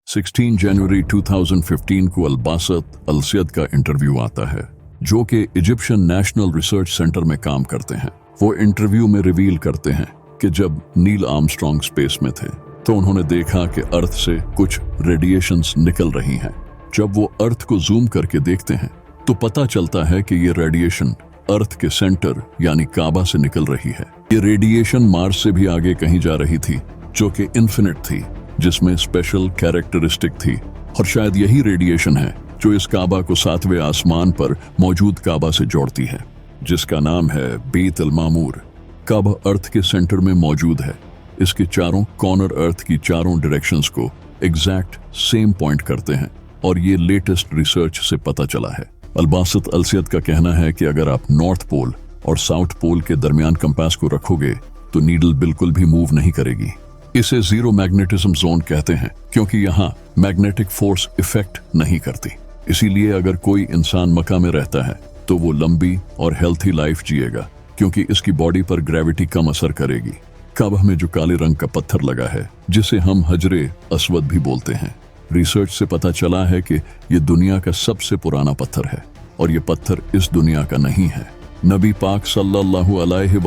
16 जनवरी 2015 को अलबासत अलसियद का इंटरव्यू आता है, जो कि इजिप्शियन नेशनल रिसर्च सेंटर में काम करते हैं। वो इंटरव्यू में रिवील करते हैं कि जब नील आर्मस्ट्रांग स्पेस में थे तो उन्होंने देखा कि अर्थ से कुछ रेडिएशंस निकल रही हैं। जब वो अर्थ को जूम करके देखते हैं तो पता चलता है कि ये रेडिएशन अर्थ के सेंटर यानी काबा से निकल रही है। ये रेडिएशन मार्स से भी आगे कहीं जा रही थी, जो कि इन्फिनिट थी, जिसमें स्पेशल कैरेक्टरिस्टिक थी, और शायद यही रेडिएशन है जो इस काबा को 7वें आसमान पर मौजूद काबा से जोड़ती है, जिसका नाम है बेत अल मामूर। काबा अर्थ के सेंटर में मौजूद है। इसके चारों कॉर्नर अर्थ की चारों डायरेक्शंस को एग्जैक्ट सेम पॉइंट करते हैं, और ये लेटेस्ट रिसर्च से पता चला है। अलबासत अलसियद का कहना है कि अगर आप नॉर्थ पोल और साउथ पोल के दरमियान कंपास को रखोगे तो नीडल बिल्कुल भी मूव नहीं करेगी। इसे जीरो मैग्नेटिज्म जोन कहते हैं, क्योंकि यहाँ मैग्नेटिक फोर्स इफेक्ट नहीं करती। इसीलिए अगर कोई इंसान मक्का में रहता है तो वो लंबी और हेल्थी लाइफ जिएगा, क्योंकि इसकी बॉडी पर ग्रेविटी कम असर करेगी। काबा में जो काले रंग का पत्थर लगा है, जिसे हम हजरे अस्वद भी बोलते हैं, रिसर्च से पता चला है कि ये दुनिया का सबसे पुराना पत्थर है, और ये पत्थर इस दुनिया का नहीं है। नबी पाक सल्लल्लाहु अलैहि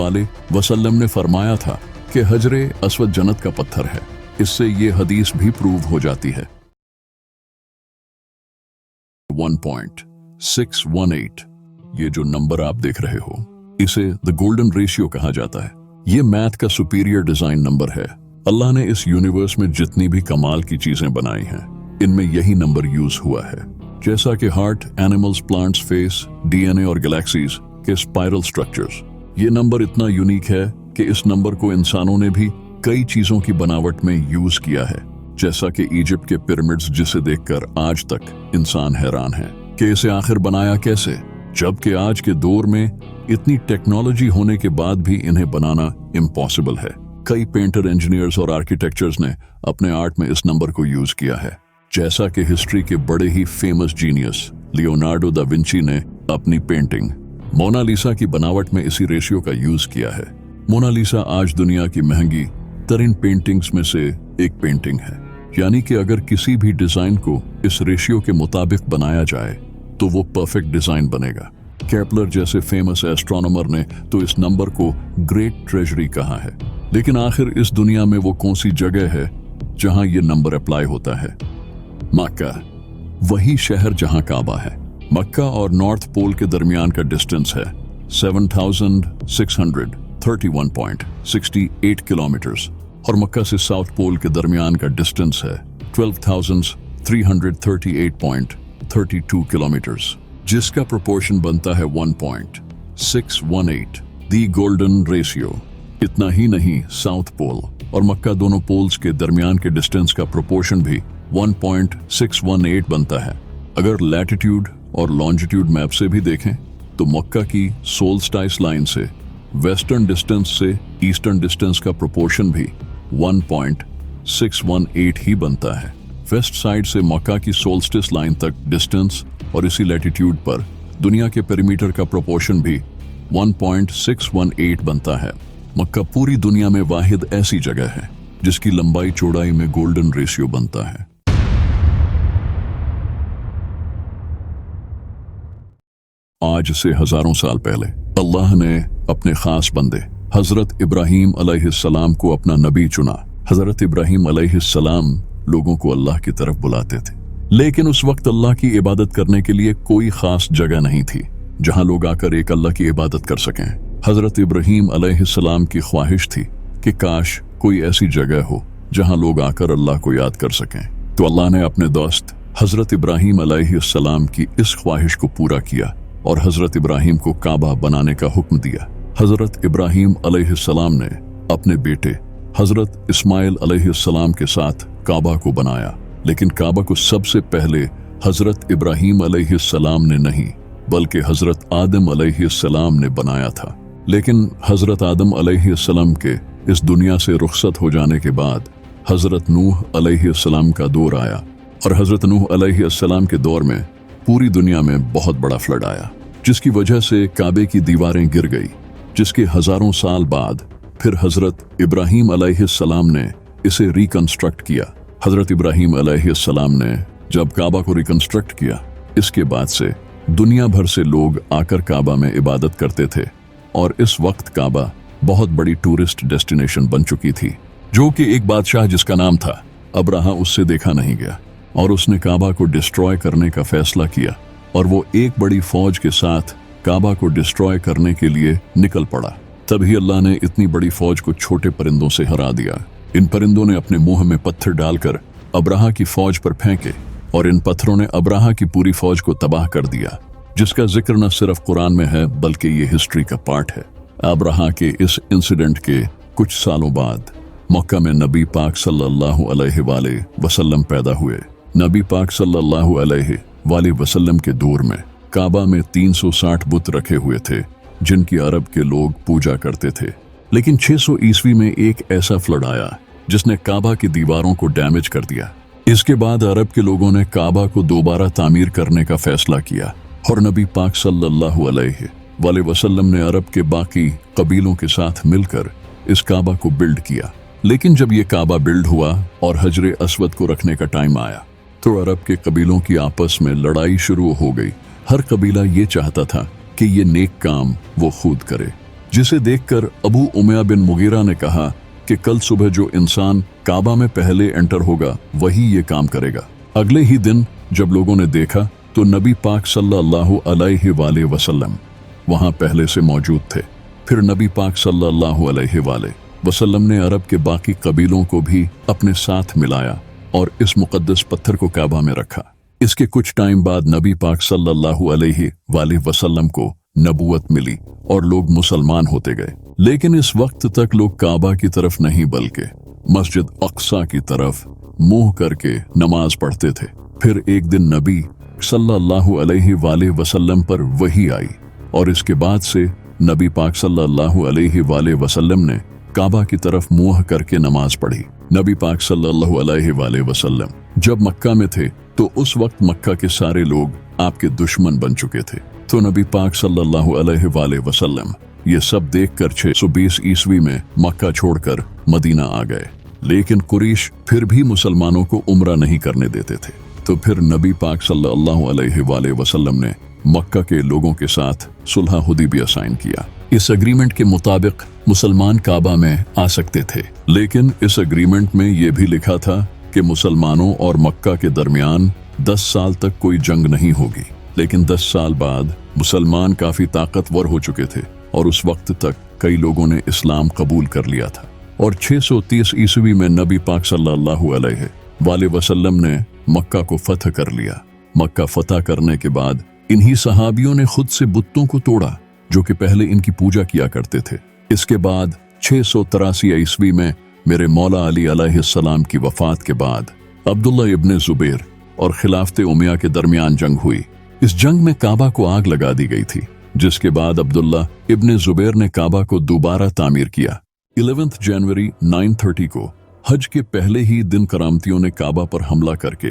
वसल्लम ने फरमाया था कि हजरे अस्वद जन्नत का पत्थर है। इससे ये हदीस भी प्रूव हो जाती है। 1.618 ये जो नंबर आप देख रहे हो, इसे द गोल्डन रेशियो कहा जाता है। ये मैथ का सुपीरियर डिजाइन नंबर है। अल्लाह ने इस यूनिवर्स में जितनी भी कमाल की चीजें बनाई हैं, इनमें यही नंबर यूज हुआ है। जैसा कि heart, animals, plants, face, DNA और गैलेक्सीज के स्पाइरल स्ट्रक्चर्स। ये नंबर इतना यूनिक है कि इस नंबर को इंसानों ने भी कई चीजों की बनावट में यूज किया है, जैसा कि इजिप्ट के पिरामिड्स, जिसे देखकर आज तक इंसान हैरान है कि इसे आखिर बनाया कैसे, जबकि आज के दौर में इतनी टेक्नोलॉजी होने के बाद भी इन्हें बनाना इम्पॉसिबल है। कई पेंटर, इंजीनियर्स और आर्किटेक्चर्स ने अपने आर्ट में इस नंबर को यूज किया है, जैसा कि हिस्ट्री के बड़े ही famous genius Leonardo da Vinci ने अपनी पेंटिंग मोनालिसा की बनावट में इसी रेशियो का यूज किया है। मोनालिसा आज दुनिया की महंगी तरीन पेंटिंग्स में से एक पेंटिंग है, यानी कि अगर किसी भी डिजाइन को इस रेशियो के मुताबिक बनाया जाए तो वो परफेक्ट डिजाइन बनेगा। केपलर जैसे फेमस एस्ट्रोनॉमर ने तो इस नंबर को ग्रेट ट्रेजरी कहा है। लेकिन आखिर इस दुनिया में वो कौन सी जगह है जहां ये नंबर अप्लाई होता है? मक्का, वही शहर जहां काबा है। मक्का और नॉर्थ पोल के दरमियान का डिस्टेंस है 7,631.68 किलोमीटर्स, और मक्का से साउथ पोल के दरमियान का डिस्टेंस है 12,338.32 किलोमीटर्स, जिसका प्रोपोर्शन बनता है 1.618, दी गोल्डन रेशियो। इतना ही नहीं, साउथ पोल और मक्का दोनों पोल्स के दरमियान के डिस्टेंस का प्रोपोर्शन भी 1.618 बनता है। अगर लैटिट्यूड और लॉन्जिट्यूड मैप से भी देखें तो मक्का की सोल्स्टाइस लाइन से वेस्टर्न डिस्टेंस से ईस्टर्न डिस्टेंस का प्रोपोर्शन भी 1.618 ही बनता है। वेस्ट साइड से मक्का की सोल्स्टिस लाइन तक डिस्टेंस और इसी लैटिट्यूड पर दुनिया के पेरीमीटर का प्रोपोर्शन भी 1.618 बनता है। मक्का पूरी दुनिया में वाहिद ऐसी जगह है जिसकी लंबाई चौड़ाई में गोल्डन रेशियो बनता है। आज से हजारों साल पहले अल्लाह ने अपने खास बंदे हजरत इब्राहीम अलैहिस्सलाम को अपना नबी चुना। हजरत इब्राहीम अलैहिस्सलाम लोगों को अल्लाह की तरफ बुलाते थे, लेकिन उस वक्त अल्लाह की इबादत करने के लिए कोई खास जगह नहीं थी जहां लोग आकर एक अल्लाह की इबादत कर सकें। हजरत इब्राहीम अलैहिस्सलाम की ख्वाहिश थी कि काश कोई ऐसी जगह हो जहां लोग आकर अल्लाह को याद कर सकें। तो अल्लाह ने अपने दोस्त हजरत इब्राहीम अलैहिस्सलाम की इस ख्वाहिश को पूरा किया और हजरत इब्राहीम को काबा बनाने का हुक्म दिया। हजरत इब्राहीम अलैहिस्सलाम ने अपने बेटे हजरत इस्माइल अलैहिस्सलाम के साथ काबा को बनाया, लेकिन काबा को सबसे पहले हजरत इब्राहीम अलैहिस्सलाम ने नहीं बल्कि हजरत आदम अलैहिस्सलाम ने बनाया था। लेकिन हजरत आदम अलैहिस्सलाम के इस दुनिया से रुखसत हो जाने के बाद हजरत नूह अलैहिस्सलाम का दौर आया, और हजरत नूह अलैहिस्सलाम के दौर में पूरी दुनिया में बहुत बड़ा फ्लड आया, जिसकी वजह से काबे की दीवारें गिर गई, जिसके हजारों साल बाद फिर हजरत इब्राहीम अलैहिस्सलाम ने इसे रिकंस्ट्रक्ट किया। हजरत इब्राहीम अलैहिस्सलाम ने जब काबा को रिकंस्ट्रक्ट किया, इसके बाद से दुनिया भर से लोग आकर काबा में इबादत करते थे और इस वक्त काबा बहुत बड़ी टूरिस्ट डेस्टिनेशन बन चुकी थी। जो कि एक बादशाह जिसका नाम था अब्राहा, उससे देखा नहीं गया और उसने काबा को डिस्ट्रॉय करने का फैसला किया और वो एक बड़ी फौज के साथ काबा को डिस्ट्रॉय करने के लिए निकल पड़ा। तभी अल्लाह ने इतनी बड़ी फौज को छोटे परिंदों से हरा दिया। इन परिंदों ने अपने मुंह में पत्थर डालकर अब्राहा की फौज पर फेंके और इन पत्थरों ने अब्राहा की पूरी फौज को तबाह कर दिया, जिसका जिक्र न सिर्फ कुरान में है बल्कि ये हिस्ट्री का पार्ट है। अब्राहा के इस इंसिडेंट के कुछ सालों बाद मक्का में नबी पाक सल्लल्लाहु अलैहि वसल्लम पैदा हुए। नबी पाक सल्लल्लाहु अलैहि वसल्लम के दौर में काबा में 360 बुत रखे हुए थे जिनकी अरब के लोग पूजा करते थे। लेकिन 600 ईस्वी में एक ऐसा फ्लड आया जिसने काबा की दीवारों को डैमेज कर दिया। इसके बाद अरब के लोगों ने काबा को दोबारा तामीर करने का फैसला किया और नबी पाक सल्लल्लाहु अलैहि वसल्लम ने अरब के बाकी कबीलों के साथ मिलकर इस काबा को बिल्ड किया। लेकिन जब ये काबा बिल्ड हुआ और हजरे अस्वद को रखने का टाइम आया तो अरब के कबीलों की आपस में लड़ाई शुरू हो गई। हर कबीला ये चाहता था कि ये नेक काम वो खुद करे, जिसे देखकर अबू उमैया बिन मुगीरा ने कहा कि कल सुबह जो इंसान काबा में पहले एंटर होगा वही ये काम करेगा। अगले ही दिन जब लोगों ने देखा तो नबी पाक सल्लल्लाहु अलैहि वसल्लम वहां पहले से मौजूद थे। फिर नबी पाक सल्लल्लाहु अलैहि वसल्लम ने अरब के बाकी कबीलों को भी अपने साथ मिलाया और इस मुकद्दस पत्थर को काबा में रखा। इसके कुछ टाइम बाद नबी पाक सल्लल्लाहु अलैहि वसल्लम को नबूवत मिली और लोग मुसलमान होते गए। लेकिन इस वक्त तक लोग काबा की तरफ नहीं बल्कि मस्जिद अक्सा की तरफ मुंह करके नमाज पढ़ते थे। फिर एक दिन नबी सल्लल्लाहु अलैहि वसल्लम पर वही आई और इसके बाद से नबी पाक सल्लल्लाहु अलैहि वसल्लम ने काबा की तरफ मुंह करके नमाज पढ़ी। नबी पाक सल्लल्लाहु अलैहि वसल्लम जब मक्का में थे तो उस वक्त मक्का के सारे लोग आपके दुश्मन बन चुके थे। तो नबी पाक सल्लल्लाहु अलैहि वसल्लम ये सब देखकर 620 ईस्वी में मक्का छोड़कर मदीना आ गए। लेकिन कुरैश फिर भी मुसलमानों को उम्रा नहीं करने देते थे। तो फिर नबी पाक सल्लल्लाहु अलैहि वसल्लम ने मक्का के लोगों के साथ सुलह हुदैबिया साइन किया। इस एग्रीमेंट के मुताबिक मुसलमान काबा में आ सकते थे, लेकिन इस एग्रीमेंट में यह भी लिखा था कि मुसलमानों और मक्का के दरमियान 10 साल तक कोई जंग नहीं होगी। लेकिन 10 साल बाद मुसलमान काफी ताकतवर हो चुके थे और उस वक्त तक कई लोगों ने इस्लाम कबूल कर लिया था और 630 ईस्वी में नबी पाक सल्लल्लाहु अलैहि वसल्लम ने मक्का को फतह कर लिया। मक्का फतह करने के बाद इन्हीं सहाबियों ने खुद से बुतों को तोड़ा जो कि पहले इनकी पूजा किया करते थे। इसके बाद 683 ईस्वी में मेरे मौला अली अलैहिस्सलाम की वफात के बाद अब्दुल्ला इब्ने जुबैर और खिलाफते उमैया के दरमियान जंग हुई। इस जंग में काबा को आग लगा दी गई थी, जिसके बाद अब्दुल्ला इब्ने जुबैर ने काबा को दोबारा तामीर किया। 11 जनवरी 930 को हज के पहले ही दिन करामतियों ने काबा पर हमला करके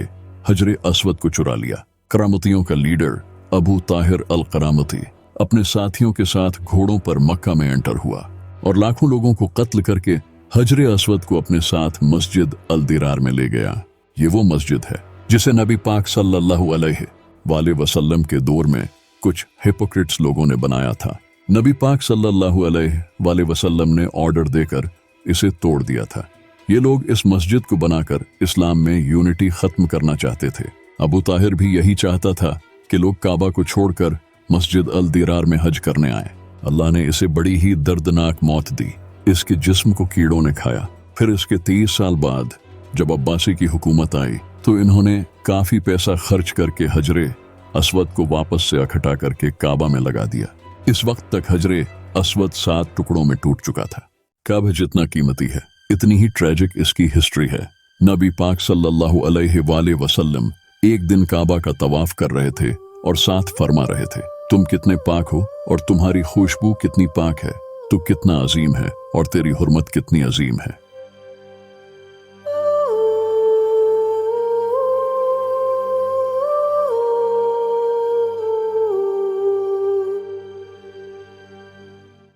हजरे अस्वद को चुरा लिया। करामतियों का लीडर अबू ताहिर अल करामती अपने साथियों के साथ घोड़ों पर मक्का में एंटर हुआ और लाखों लोगों को कत्ल करके हजरे अस्वद को अपने साथ मस्जिद अल दिरार में ले गया। ये वो मस्जिद है जिसे नबी पाक सल्लल्लाहु अलैहि वसल्लम के दौर में कुछ हिपोक्रेट्स लोगों ने बनाया था। नबी पाक सल्लल्लाहु अलैहि वसल्लम ने ऑर्डर देकर इसे तोड़ दिया था। ये लोग इस मस्जिद को बनाकर इस्लाम में यूनिटी खत्म करना चाहते थे। अबू ताहिर भी यही चाहता था कि लोग काबा को छोड़कर मस्जिद अल दिरार में हज करने आए। अल्लाह ने इसे बड़ी ही दर्दनाक मौत दी। इसके जिस्म को कीड़ों ने खाया। फिर इसके 30 साल बाद जब अब्बासी की हुकूमत आई तो इन्होंने काफी पैसा खर्च करके हजरे अस्वद को वापस से इकट्ठा करके काबा में लगा दिया। इस वक्त तक हजरे अस्वद 7 टुकड़ों में टूट चुका था। काबा जितना कीमती है इतनी ही ट्रेजिक इसकी हिस्ट्री है। नबी पाक सल्लल्लाहु अलैहि वसल्लम एक दिन काबा का तवाफ कर रहे थे और साथ फरमा रहे थे, तुम कितने पाक हो और तुम्हारी खुशबू कितनी पाक है, तू कितना अजीम है और तेरी हुर्मत कितनी अजीम है।